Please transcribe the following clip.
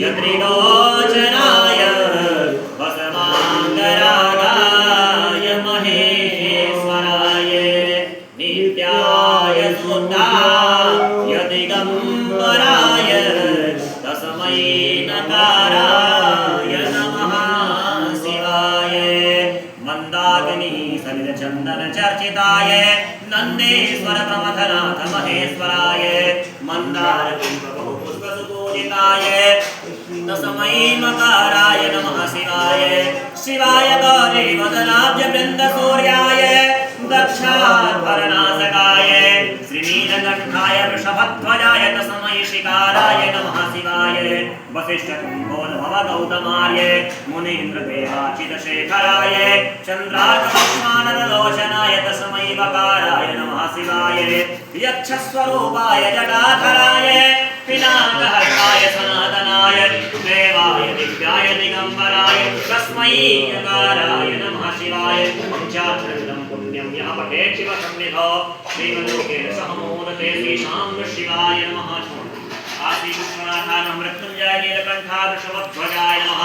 यत्रिलोचनाय वसवाङ्गरागाय महेश्वराय नित्याय शुद्धाय दिगम्बराय तस्मै नकाराय नमः शिवाय मन्दाकिनी सलिलचन्दन चर्चिताय नन्देश्वर प्रमथनाथ महेश्वराय मंदार पुष्पसुपूजिताय तस्मै मकाराय नमः शिवाय शिवाय गौरी वदनाब्ज वृंद सूर्याय दक्षाध्वरनाशकाय श्रीनीलकण्ठाय वृषभध्वजाय तस्मै शिकाराय नमः शिवाय वसिष्ठकुम्भोद्भव गौतमार्य मुनीन्द्रदेवाचितशेखराय चन्द्रार्कलक्ष्मानरलोचनाय तस्मै वकाराय नमः शिवाय यक्षस्वरूपाय जटाधराय पिनाकहस्ताय सनातनाय देवाय दिव्याय दिगम्बराय तस्मै यकाराय नमः शिवाय पञ्चाक्षरं पुण्यं यः पठेत् शिवसंविधौ श्रीमलोकेन सह मोदते श्रीशां शिवाय नमः आदिविश्वनाथाय मृत्युञ्जय नीलकण्ठाय वृषभध्वजाय नमः